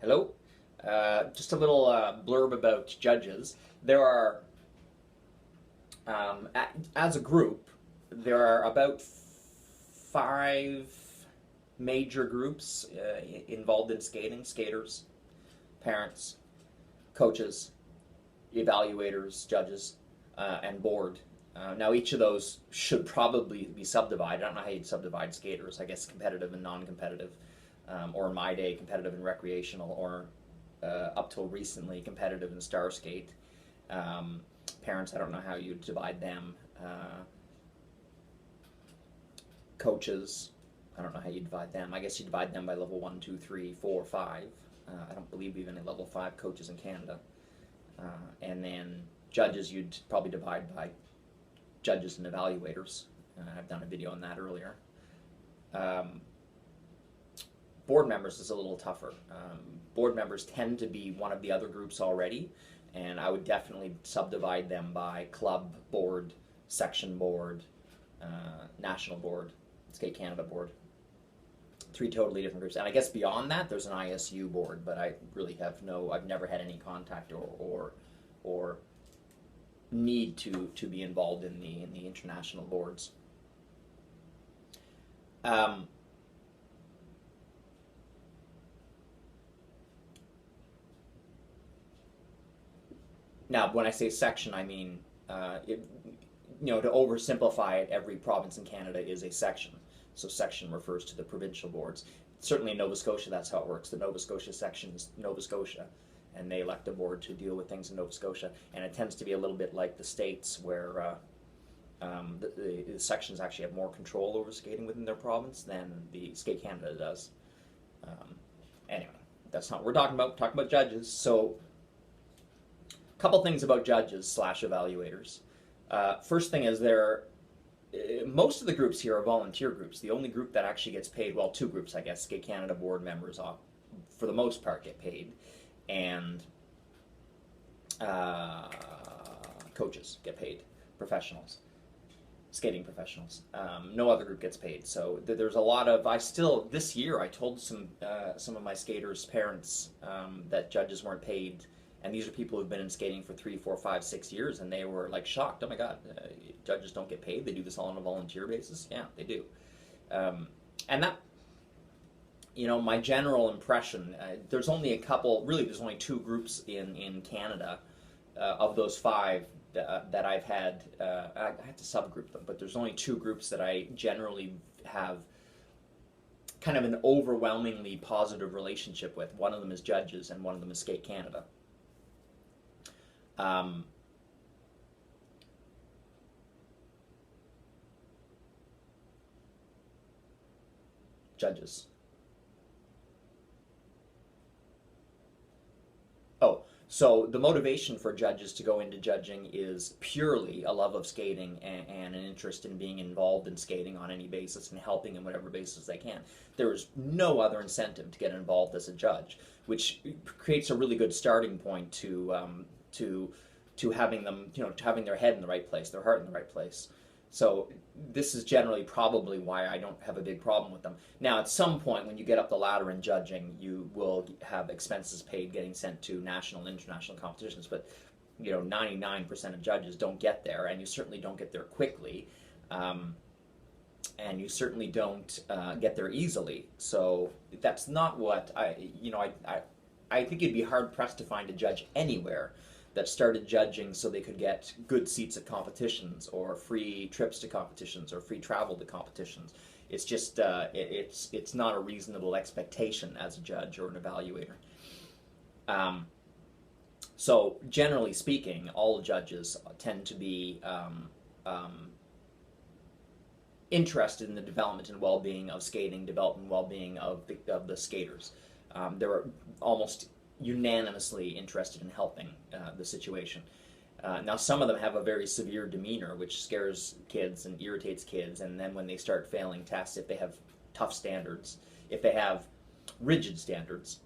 Hello. Just a little blurb about judges. There are, as a group, there are about five major groups involved in skating: skaters, parents, coaches, evaluators, judges, and board. Now, each of those should probably be subdivided. I don't know how you'd subdivide skaters. I guess competitive and non-competitive, or in my day, competitive and recreational, or up till recently, competitive and star skate. Parents, I don't know how you divide them. Coaches, I don't know how you divide them. I guess you divide them by level 1, 2, 3, 4, 5. I don't believe we have any level 5 coaches in Canada. And then judges, you'd probably divide by judges and evaluators. I've done a video on that earlier. Um, Board members is a little tougher. Board members tend to be one of the other groups already, and I would definitely subdivide them by club board, section board, national board, Skate Canada board. Three totally different groups, and I guess beyond that, there's an ISU board, but I really have no. I've never had any contact or need to be involved in the international boards. Um, Now, when I say section, I mean, to oversimplify it, every province in Canada is a section. So section refers to the provincial boards. Certainly in Nova Scotia, that's how it works. The Nova Scotia section is Nova Scotia, and they elect a board to deal with things in Nova Scotia. And it tends to be a little bit like the States, where the sections actually have more control over skating within their province than the Skate Canada does. Um, anyway, that's not what we're talking about. We're talking about judges. So couple things about judges slash evaluators. First thing is most of the groups here are volunteer groups. The only group that actually gets paid, well, two groups, I guess, Skate Canada board members, for the most part, get paid, and uh, coaches get paid, professionals, skating professionals. No other group gets paid. So there's a lot of. This year I told some of my skaters' parents that judges weren't paid, and these are people who've been in skating for 3, 4, 5, 6 years, and they were like shocked. Oh my God, judges don't get paid. They do this all on a volunteer basis. Yeah, they do. And that, my general impression. There's only a couple. Really, there's only two groups in Canada of those five that I've had. I had to subgroup them, but there's only two groups that I generally have kind of an overwhelmingly positive relationship with. One of them is judges, and one of them is Skate Canada. Um, Judges. Oh, so the motivation for judges to go into judging is purely a love of skating and an interest in being involved in skating on any basis and helping in whatever basis they can. There is no other incentive to get involved as a judge, which creates a really good starting point to having them, to having their head in the right place, their heart in the right place. So this is generally probably why I don't have a big problem with them. Now, at some point, when you get up the ladder in judging, you will have expenses paid getting sent to national and international competitions. But 99% of judges don't get there, and you certainly don't get there quickly, um, and you certainly don't get there easily. So that's not what I think you'd be hard pressed to find a judge anywhere that started judging so they could get good seats at competitions or free trips to competitions or free travel to competitions. It's just it's not a reasonable expectation as a judge or an evaluator. Um, so generally speaking, all judges tend to be interested in the development and well-being of skating, development and well-being of the skaters. They're almost unanimously interested in helping the situation. Now, some of them have a very severe demeanor, which scares kids and irritates kids, and then when they start failing tests, if they have tough standards, if they have rigid standards,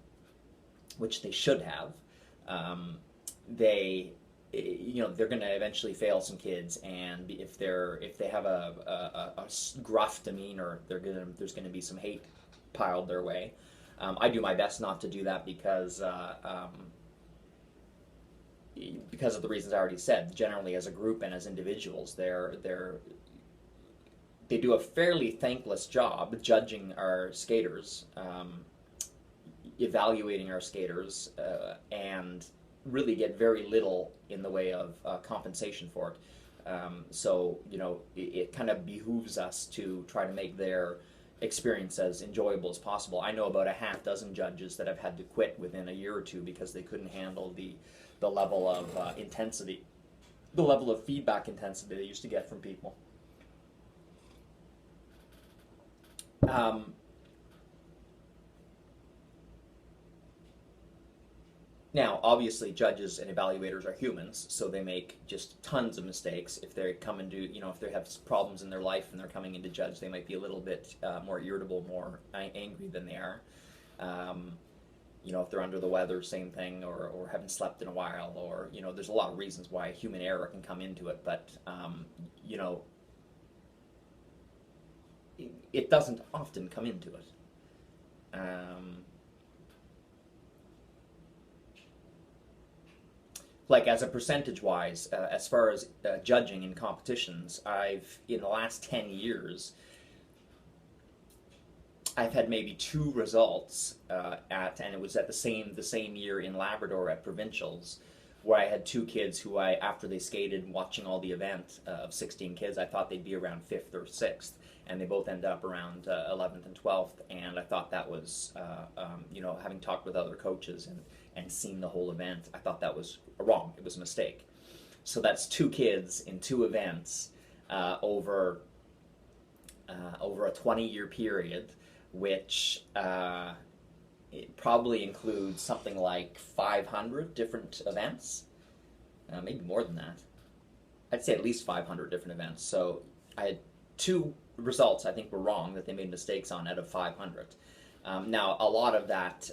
which they should have, um, they they're going to eventually fail some kids, and if they have a gruff demeanor, there's going to be some hate piled their way. I do my best not to do that because of the reasons I already said. Generally, as a group and as individuals, they do a fairly thankless job judging our skaters, evaluating our skaters, and really get very little in the way of compensation for it. So, it kind of behooves us to try to make their experience as enjoyable as possible. I know about a half dozen judges that have had to quit within a year or two because they couldn't handle the level of intensity, the level of feedback intensity they used to get from people. Um, Now, obviously, judges and evaluators are humans, so they make just tons of mistakes. If they come into, if they have problems in their life and they're coming into judge, they might be a little bit more irritable, more angry than they are. Um, if they're under the weather, same thing, or haven't slept in a while, or, there's a lot of reasons why human error can come into it, but, you know, it doesn't often come into it. Um, like as a percentage wise, as far as judging in competitions, in the last 10 years, I've had maybe two results and it was at the same year in Labrador at provincials, where I had two kids who after they skated, watching all the event of 16 kids, I thought they'd be around fifth or sixth, and they both ended up around 11th and 12th, and I thought that was, having talked with other coaches and seen the whole event, I thought that was wrong. It was a mistake. So that's two kids in two events over a 20-year period, which it probably includes something like 500 different events, maybe more than that. I'd say at least 500 different events. So I had two results I think were wrong that they made mistakes on out of 500. Now a lot of that,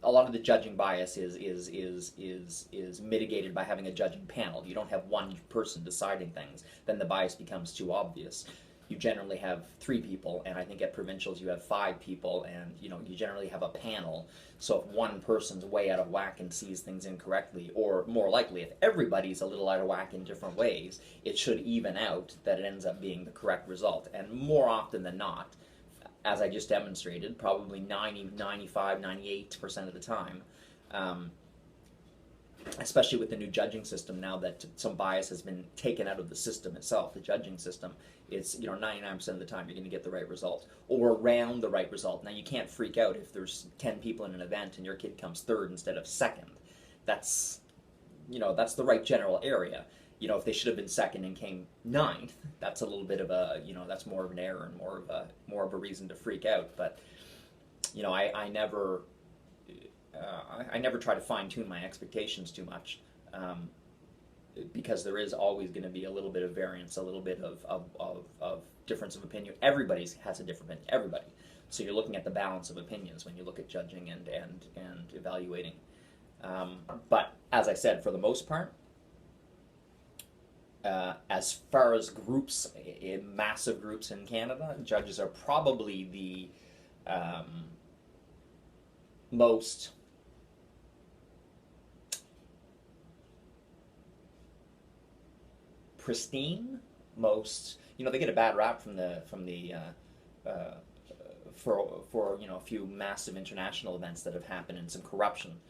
a lot of the judging bias is mitigated by having a judging panel. You don't have one person deciding things, then the bias becomes too obvious. You generally have three people, and I think at provincials you have five people, and you generally have a panel. So if one person's way out of whack and sees things incorrectly, or more likely if everybody's a little out of whack in different ways, it should even out that it ends up being the correct result. And more often than not, as I just demonstrated, probably 90, 95, 98% of the time, especially with the new judging system now that some bias has been taken out of the system itself, the judging system, it's 99% of the time you're going to get the right result or around the right result. Now you can't freak out if there's 10 people in an event and your kid comes third instead of second. That's that's the right general area. If they should have been second and came ninth, that's a little bit of a that's more of an error and more of a reason to freak out. But I never I never try to fine tune my expectations too much, because there is always going to be a little bit of variance, a little bit of difference of opinion. Everybody has a different opinion, everybody. So you're looking at the balance of opinions when you look at judging and evaluating. But as I said, for the most part, as far as groups, in massive groups in Canada, judges are probably the most pristine, most they get a bad rap from the for a few massive international events that have happened and some corruption,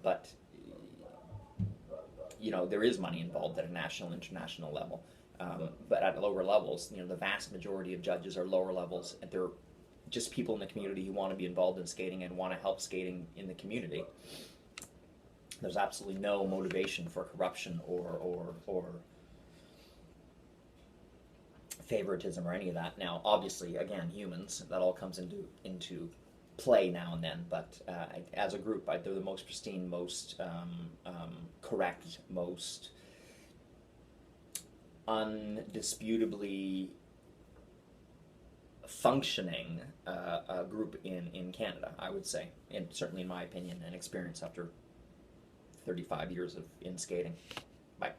but there is money involved at a national, international level. But at lower levels, the vast majority of judges are lower levels, and they're just people in the community who want to be involved in skating and want to help skating in the community. There's absolutely no motivation for corruption or favoritism or any of that. Now, obviously, again, humans, that all comes into play now and then, but as a group, they're the most pristine, most correct, most undisputably functioning group in Canada, I would say, and certainly in my opinion and experience after 35 years in skating. Bye.